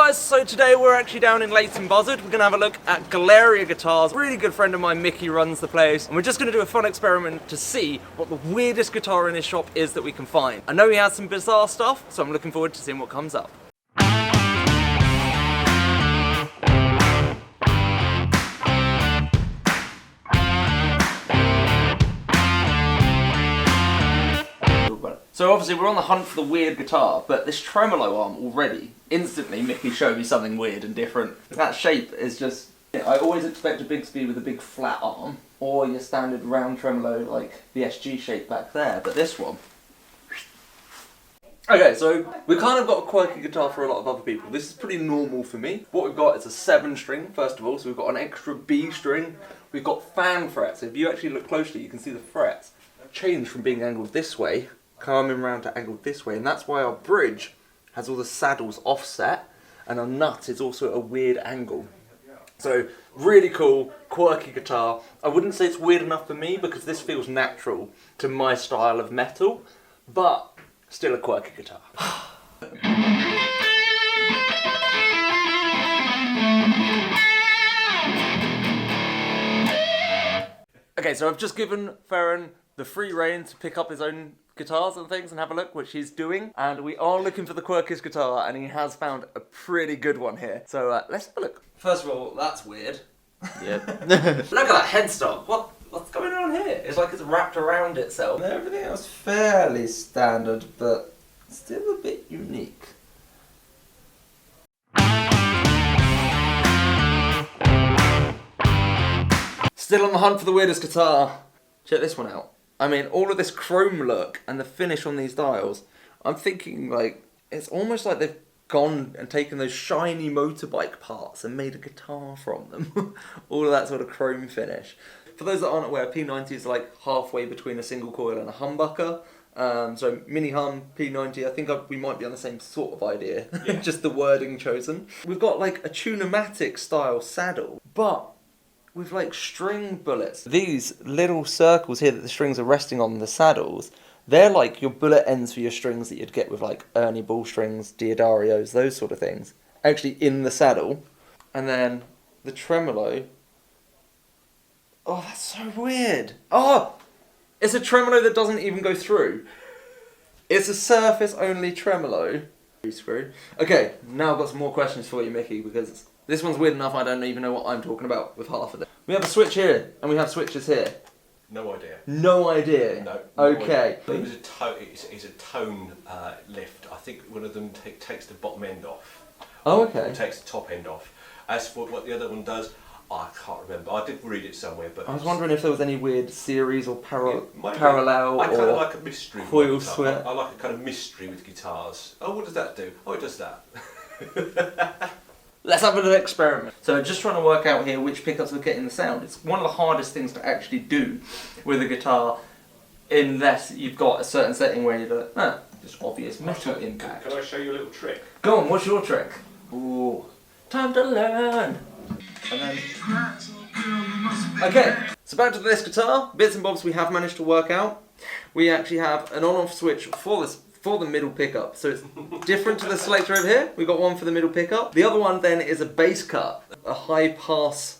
guys, so today we're actually down in Leighton Buzzard. We're going to have a look at Galeria guitars. A really good friend of mine, Mickey, runs the place, and we're just going to do a fun experiment to see what the weirdest guitar in his shop is that we can find. I know he has some bizarre stuff, so I'm looking forward to seeing what comes up. So obviously we're on the hunt for the weird guitar, but this tremolo arm already, instantly Mickey showed me something weird and different. That shape is just... I always expect a Bigsby with a big flat arm, or your standard round tremolo like the SG shape back there, but this one... Okay, so we've kind of got a quirky guitar for a lot of other people. This is pretty normal for me. What we've got is a 7-string, first of all, so we've got an extra B string. We've got fan frets. If you actually look closely, you can see the frets change from being angled this way, coming round to angled this way, and that's why our bridge has all the saddles offset, and our nut is also a weird angle. So, really cool, quirky guitar. I wouldn't say it's weird enough for me, because this feels natural to my style of metal, but still a quirky guitar. Okay, so I've just given Ferran the free rein to pick up his own guitars and things and have a look, which he's doing. And we are looking for the quirkiest guitar, and he has found a pretty good one here. So let's have a look. First of all, that's weird. Yeah. Look at that headstock. What's going on here? It's like it's wrapped around itself. Everything else fairly standard, but still a bit unique. Still on the hunt for the weirdest guitar. Check this one out. I mean, all of this chrome look and the finish on these dials, I'm thinking like, it's almost like they've gone and taken those shiny motorbike parts and made a guitar from them. All of that sort of chrome finish. For those that aren't aware, P90 is like halfway between a single coil and a humbucker. So mini hum, P90, I think we might be on the same sort of idea, yeah. Just the wording chosen. We've got like a Tune-o-matic style saddle, but with like string bullets. These little circles here that the strings are resting on the saddles, they're like your bullet ends for your strings that you'd get with like Ernie Ball strings, Diodarios, those sort of things. Actually in the saddle. And then the tremolo. Oh, that's so weird. Oh! It's a tremolo that doesn't even go through. It's a surface only tremolo. Screw. Okay, now I've got some more questions for you, Mickey, because this one's weird enough I don't even know what I'm talking about with half of it. We have a switch here, and we have switches here. No idea. No idea? No. Okay. Idea. It's a tone lift. I think one of them takes the bottom end off. Oh, okay. Or takes the top end off. As for what the other one does, I can't remember. I did read it somewhere, but... I was wondering if there was any weird series or parallel I kind of like a mystery. Coil switch. I like a kind of mystery with guitars. Oh, what does that do? Oh, it does that. Let's have an experiment. So just trying to work out here which pickups are getting the sound. It's one of the hardest things to actually do with a guitar, unless you've got a certain setting where you're like, just obvious metal impact. Can I show you a little trick? Go on, what's your trick? Ooh, time to learn. And then... Okay, so back to this guitar. Bits and bobs we have managed to work out. We actually have an on-off switch for the middle pickup, so it's different to the selector over here. We've got one for the middle pickup. The other one then is a bass cut, a high pass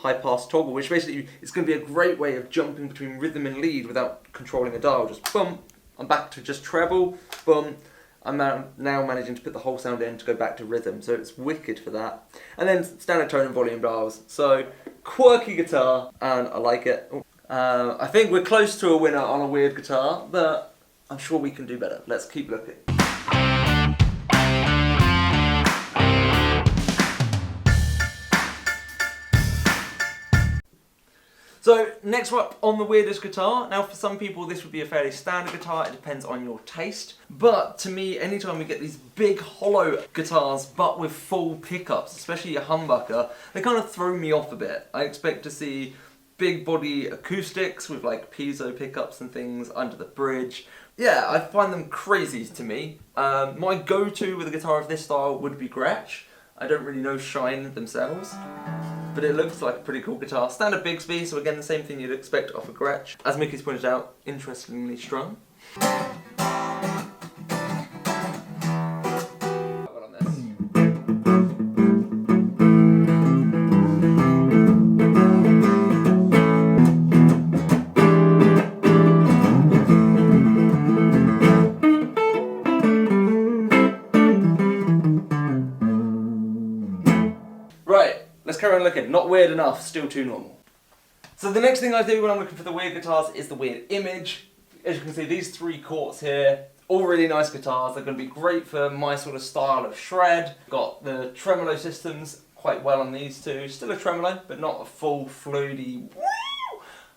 toggle, which basically is going to be a great way of jumping between rhythm and lead without controlling a dial. Just boom, I'm back to just treble, boom. I'm now managing to put the whole sound in to go back to rhythm, so it's wicked for that. And then standard tone and volume dials. So quirky guitar, and I like it. I think we're close to a winner on a weird guitar, but I'm sure we can do better. Let's keep looking. So, next up on the weirdest guitar. Now for some people this would be a fairly standard guitar, it depends on your taste. But to me, anytime we get these big hollow guitars but with full pickups, especially a humbucker, they kind of throw me off a bit. I expect to see big body acoustics with like piezo pickups and things under the bridge. Yeah, I find them crazy to me. My go-to with a guitar of this style would be Gretsch. I don't really know Shine themselves, but it looks like a pretty cool guitar. Standard Bigsby, so again the same thing you'd expect off a Gretsch. As Mickey's pointed out, interestingly strung. Let's carry on looking. Not weird enough, still too normal. So the next thing I do when I'm looking for the weird guitars is the weird image. As you can see, these 3 quarts here, all really nice guitars. They're going to be great for my sort of style of shred. Got the tremolo systems quite well on these two. Still a tremolo, but not a full floaty.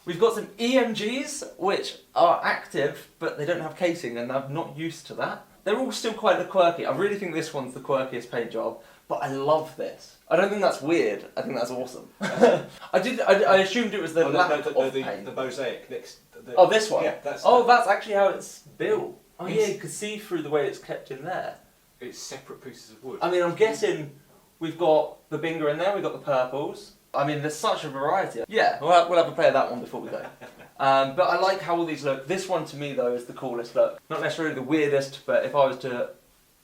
We've got some EMGs, which are active, but they don't have casing, and I'm not used to that. They're all still quite quirky. I really think this one's the quirkiest paint job, but I love this. I don't think that's weird. I think that's awesome. I assumed it was the lack of paint. The mosaic next. Oh, this one? Yeah, that's actually how it's built. Oh yeah, you can see through the way it's kept in there. It's separate pieces of wood. I mean, I'm guessing we've got the Binger in there, we've got the purples. I mean, there's such a variety. Yeah, we'll have a play of that one before we go. But I like how all these look. This one to me though is the coolest look. Not necessarily the weirdest, but if I was to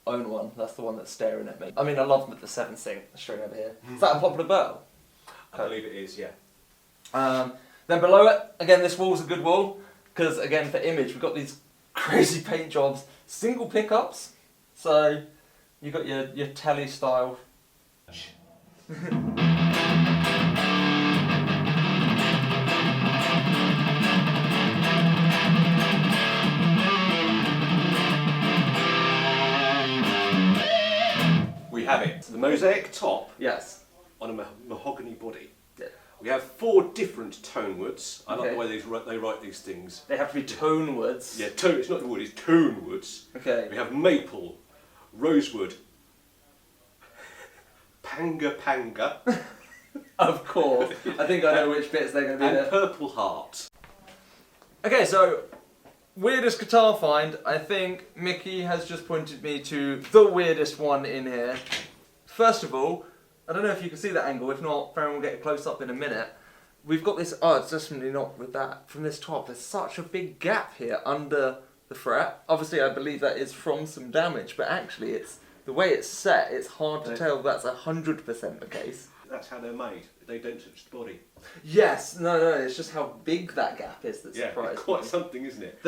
own one, that's the one that's staring at me. I mean, I love the 7-string string over here. Is that a Poplar Bow? I believe it is, yeah. Then below it, again, this wall's a good wall, because again, for image, we've got these crazy paint jobs, single pickups, so you've got your telly style. We have it. The mosaic top Yes. on a mahogany body. Yeah. We have 4 different tone woods. I like Okay. the way they write these things. They have to be tone woods. Yeah, tone. It's not the wood. It's tone woods. Okay. We have maple, rosewood, panga, Of course. I think I know which bits they're going to be and there. purple heart. Okay, so weirdest guitar find. I think Mickey has just pointed me to the weirdest one in here. First of all, I don't know if you can see that angle. If not, Ferran will get a close up in a minute. We've got this. Oh, it's definitely not with that. From this top, there's such a big gap here under the fret. Obviously, I believe that is from some damage, but actually, it's the way it's set. It's hard to tell that's 100% the case. That's how they're made. They don't touch the body. Yes, no, it's just how big that gap is that Yeah, surprised it's quite me. something, isn't it?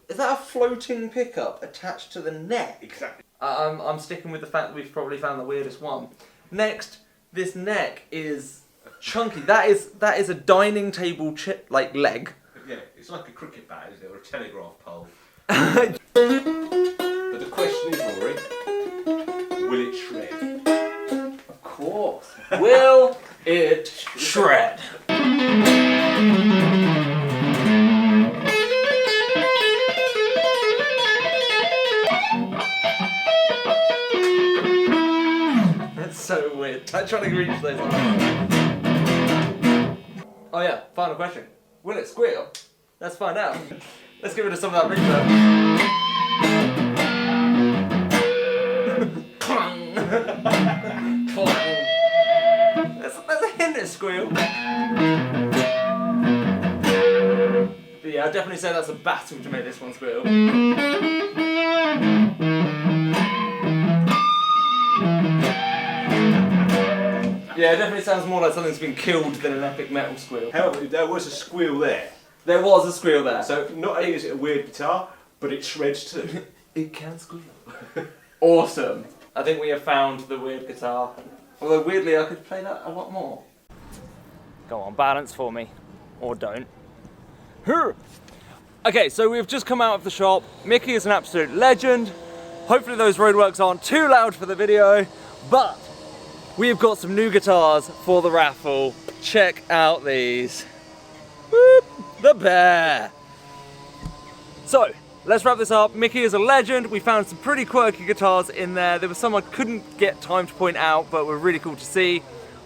Is that a floating pickup attached to the neck? Exactly. I'm sticking with the fact that we've probably found the weirdest one. Next, this neck is chunky. That is a dining table leg. Yeah, it's like a cricket bat, isn't it, or a telegraph pole. But the question is, Rory, will it shred? Of course. Will it shred? That's so weird. I'm trying to reach those. Oh yeah, final question. Will it squeal? Let's find out. Let's get rid of some of that reverb. Clang! Clang! There's a hint of squeal. But yeah, I'd definitely say that's a battle to make this one squeal. Yeah, it definitely sounds more like something's been killed than an epic metal squeal. However, there was a squeal there. There was a squeal there. So not only is it a weird guitar, but it shreds too. It can squeal. Awesome. I think we have found the weird guitar. Although weirdly I could play that a lot more. Go on, balance for me. Or don't. Okay, so we've just come out of the shop. Mickey is an absolute legend. Hopefully those roadworks aren't too loud for the video, but we've got some new guitars for the raffle. Check out these. Whoop, the bear. So, let's wrap this up. Mickey is a legend. We found some pretty quirky guitars in there. There was some I couldn't get time to point out, but were really cool to see.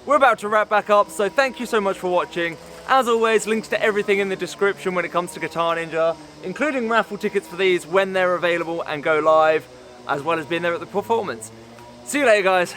We're about to wrap back up, so thank you so much for watching. As always, links to everything in the description when it comes to Guitar Ninja, including raffle tickets for these when they're available and go live, as well as being there at the performance. See you later, guys.